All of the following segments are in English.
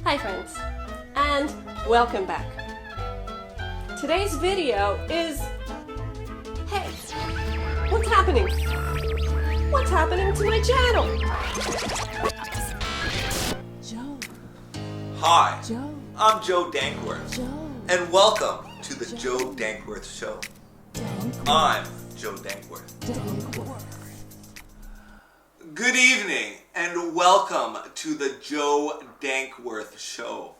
Hi friends, and welcome back. Today's video is, hey, what's happening? What's happening to my channel? Joe. Hi, Joe. I'm Joe Dankworth, Joe. and welcome to the Joe Dankworth Show. I'm Joe Dankworth. Good evening, and welcome to the Joe Dankworth Show.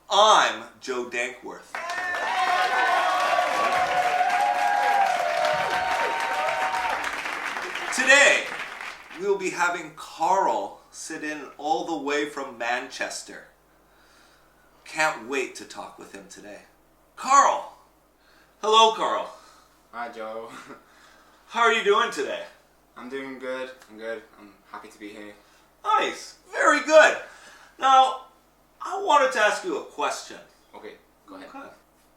I'm Joe Dankworth. Today, we'll be having Karl sit in all the way from Manchester. Can't wait to talk with him today. Karl! Hello, Karl. Hi, Joe. How are you doing today? I'm doing good. I'm happy to be here. Nice. Very good. Now, I wanted to ask you a question. Okay, go ahead. Okay.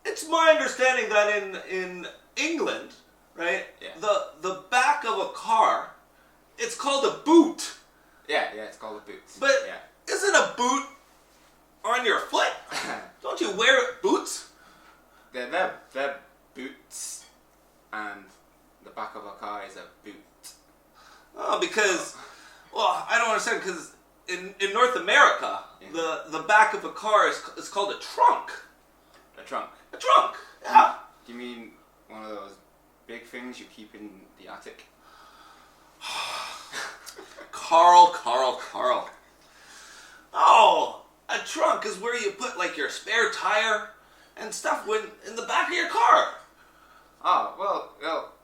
It's my understanding that in England, right, Yeah. the back of a car, it's called a boot. Yeah, it's called a boot. But yeah. isn't a boot on your foot? Don't you wear boots? They're boots, and the back of a car is a boot. Oh, because, well, I don't understand, because in North America, Yeah. the back of a car is called a trunk. A trunk. A trunk, yeah. Do you mean one of those big things you keep in the attic? Karl. Oh, a trunk is where you put like your spare tire and stuff in the back of your car. Oh, well,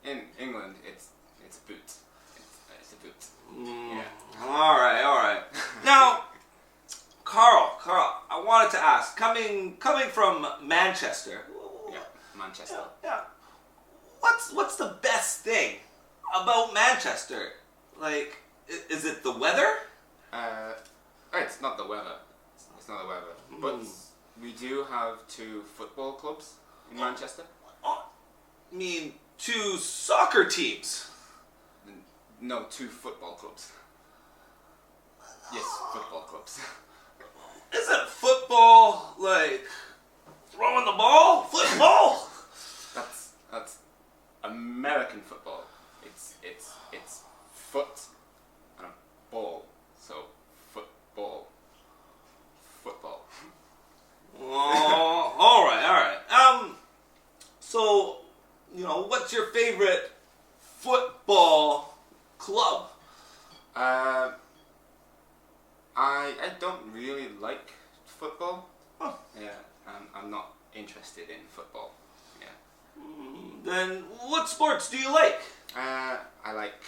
in England, it's a boot. It's a boot. Yeah. All right. Now, Karl, I wanted to ask, coming from Manchester. Yeah, Manchester. Yeah. What's the best thing about Manchester? Like, is it the weather? It's not the weather. It's not the weather. But we do have 2 football clubs in Manchester. Oh, I mean, 2 soccer teams. No, 2 football clubs. Yes, football clubs. Isn't football like throwing the ball? Football? That's American football. It's foot and a ball. So football. Oh, all right. So, what's your favorite football club? I don't really like football. Huh. Yeah, I'm not interested in football. Yeah. Then what sports do you like? I like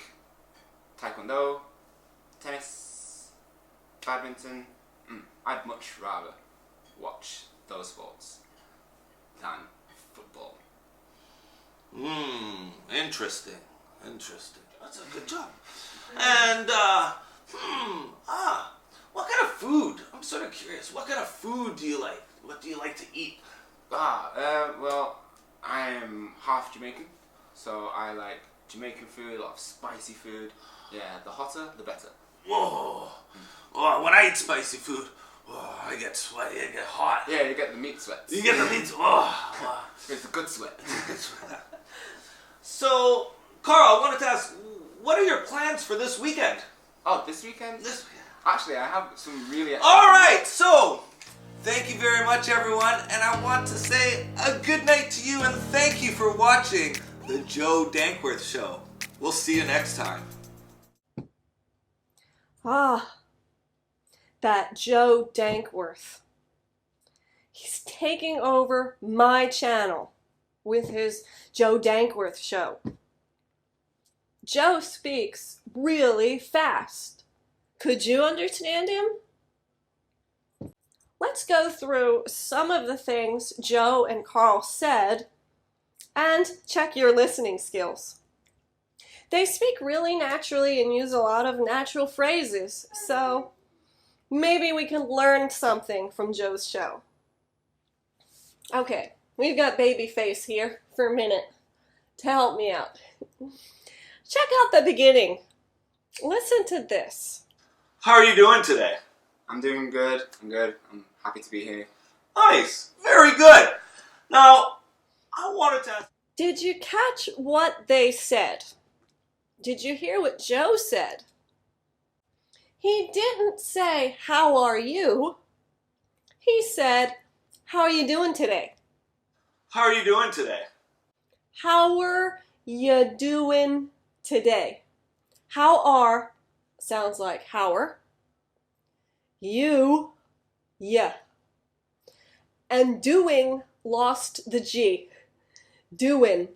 taekwondo, tennis, badminton. I'd much rather watch those sports than football. Interesting. That's a good job. And, what kind of food? I'm sort of curious. What kind of food do you like? What do you like to eat? Well, I am half Jamaican, so I like Jamaican food, a lot of spicy food. Yeah, the hotter, the better. Whoa. Oh, when I eat spicy food, I get sweaty, I get hot. Yeah, you get the meat sweats. You get the meat. Oh. It's a good sweat. So, Karl, I wanted to ask, what are your plans for this weekend? Oh, this weekend? Actually, I have some really exciting... All right, so thank you very much, everyone, and I want to say a good night to you and thank you for watching the Joe Dankworth Show. We'll see you next time. That Joe Dankworth. He's taking over my channel with his Joe Dankworth Show. Joe speaks really fast. Could you understand him? Let's go through some of the things Joe and Karl said and check your listening skills. They speak really naturally and use a lot of natural phrases, so maybe we can learn something from Joe's show. Okay, we've got Babyface here for a minute to help me out. Check out the beginning. Listen to this. How are you doing today? I'm doing good. I'm good. I'm happy to be here. Nice. Very good. Now, I wanted to ask... Did you catch what they said? Did you hear what Joe said? He didn't say, "How are you?" He said, "How are you doing today?" How are you doing today? How are you doing today? How are sounds like hower. You, yeah. And doing lost the G. Doing.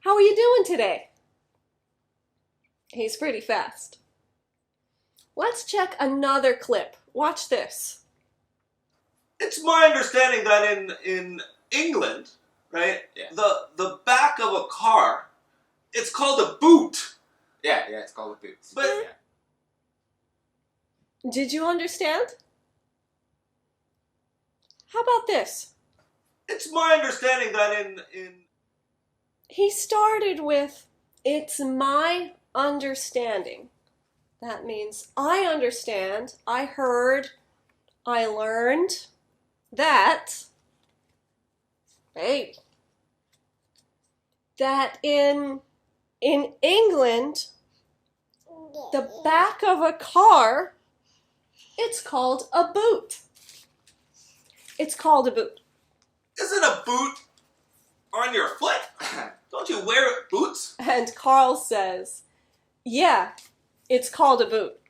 How are you doing today? He's pretty fast. Let's check another clip. Watch this. It's my understanding that in England, right, Yeah. the back of a car, it's called a boot. Yeah, it's called a boot. But yeah. Did you understand? How about this? it's my understanding that in He started with, "It's my understanding." That means I understand, I heard, I learned that, hey, that in England, the back of a car, it's called a boot. It's called a boot. isn't a boot on your foot? Don't you wear boots? And Karl says, "Yeah, it's called a boot."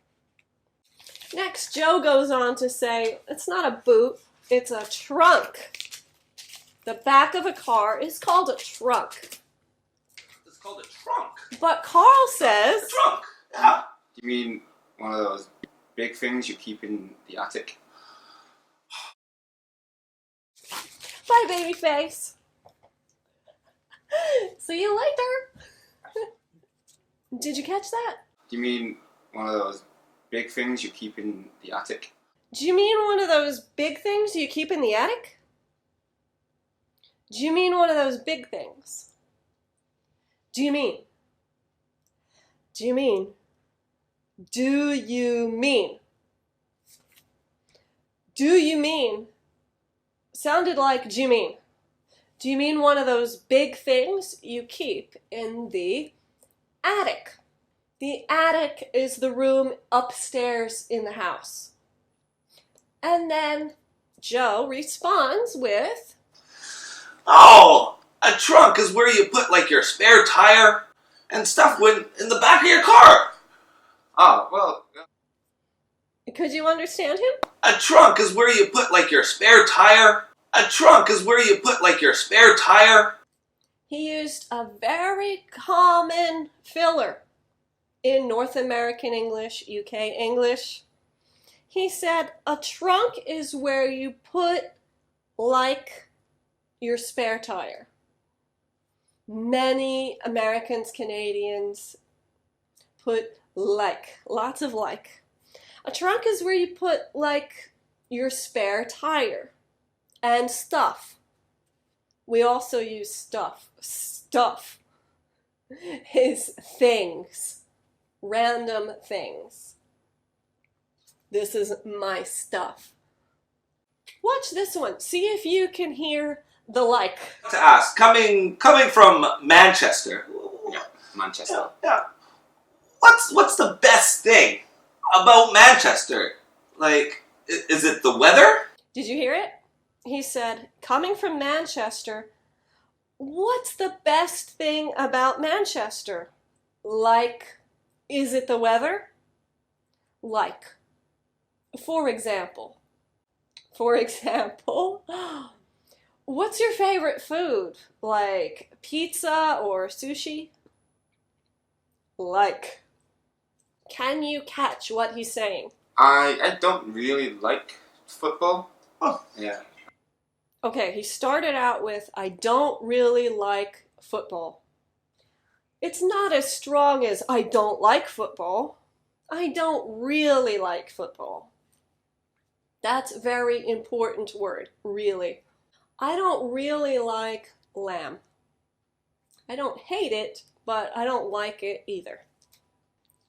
Next, Joe goes on to say, "It's not a boot, it's a trunk." The back of a car is called a trunk. It's called a trunk. But Karl A says, trunk. Yeah. You mean one of those big things you keep in the attic? "Bye, baby face." See you later. Did you catch that? Do you mean one of those big things you keep in the attic? Do you mean one of those big things you keep in the attic? Do you mean one of those big things? Do you mean? Do you mean? Do you mean? Do you mean? Sounded like do you mean? Do you mean one of those big things you keep in the attic? The attic is the room upstairs in the house. And then Joe responds with, Oh, a trunk is where you put like your spare tire and stuff when in the back of your car. Oh, well, could you understand him? A trunk is where you put like your spare tire. A trunk is where you put like your spare tire. He used a very common filler in North American English, UK English. He said a trunk is where you put like your spare tire. Many Americans, Canadians put like, lots of like. A trunk is where you put like your spare tire and stuff. We also use stuff. Stuff is things, random things. This is my stuff. Watch this one. See if you can hear the like. To ask, coming from Manchester. yeah, Manchester. Yeah. What's the best thing about Manchester? Like, is it the weather? Did you hear it? He said, coming from Manchester, what's the best thing about Manchester? Like, is it the weather? Like, for example, what's your favorite food? Like pizza or sushi? Like, can you catch what he's saying? I don't really like football. Oh. Yeah. Okay, he started out with, I don't really like football. It's not as strong as I don't like football. I don't really like football. That's a very important word, really. I don't really like lamb. I don't hate it, but I don't like it either.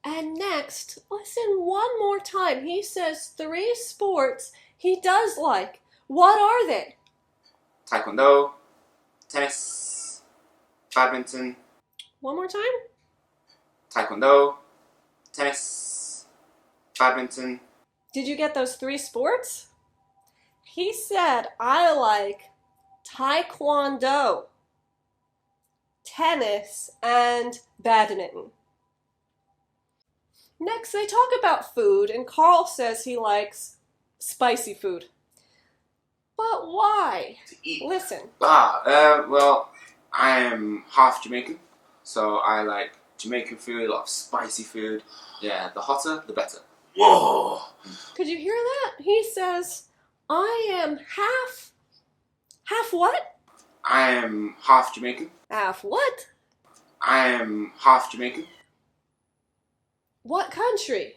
And next, listen one more time. He says 3 sports he does like. What are they? Taekwondo, tennis, badminton. One more time. Taekwondo, tennis, badminton. Did you get those 3 sports? He said, I like Taekwondo, tennis, and badminton. Next, they talk about food, and Karl says he likes spicy food. But why? To eat. Listen. Well, I am half Jamaican, so I like Jamaican food, a lot of spicy food. Yeah, the hotter, the better. Whoa! Could you hear that? He says, I am half what? I am half Jamaican. Half what? I am half Jamaican. What country?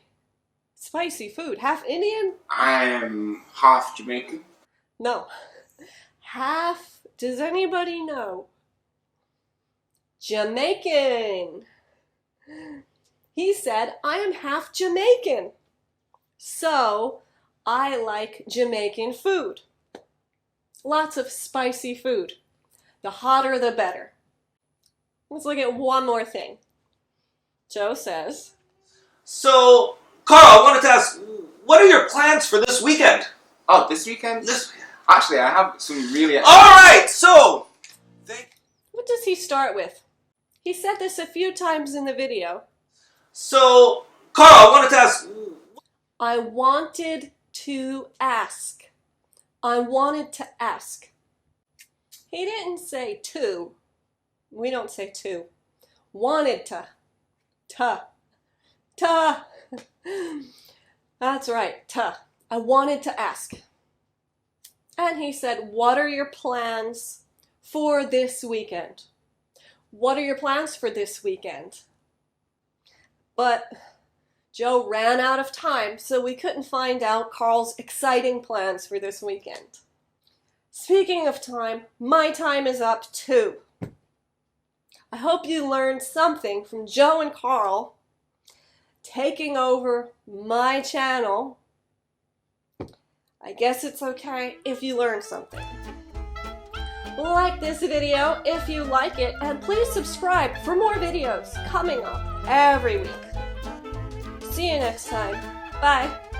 Spicy food. Half Indian? I am half Jamaican. No. Half, does anybody know? Jamaican. He said, I am half Jamaican. So, I like Jamaican food. Lots of spicy food. The hotter, the better. Let's look at one more thing. Joe says, So, Karl, I wanted to ask, what are your plans for this weekend? Oh, this weekend? Actually, I have some really... Alright, so... what does he start with? He said this a few times in the video. So, Karl, I wanted to ask... I wanted to ask. I wanted to ask. He didn't say to. We don't say to. Wanted to. Ta. That's right, ta. I wanted to ask. And he said, what are your plans for this weekend? What are your plans for this weekend? But Joe ran out of time, so we couldn't find out Karl's exciting plans for this weekend. Speaking of time, my time is up too. I hope you learned something from Joe and Karl taking over my channel. I guess it's okay if you learn something. Like this video if you like it, and please subscribe for more videos coming up every week. See you next time. Bye.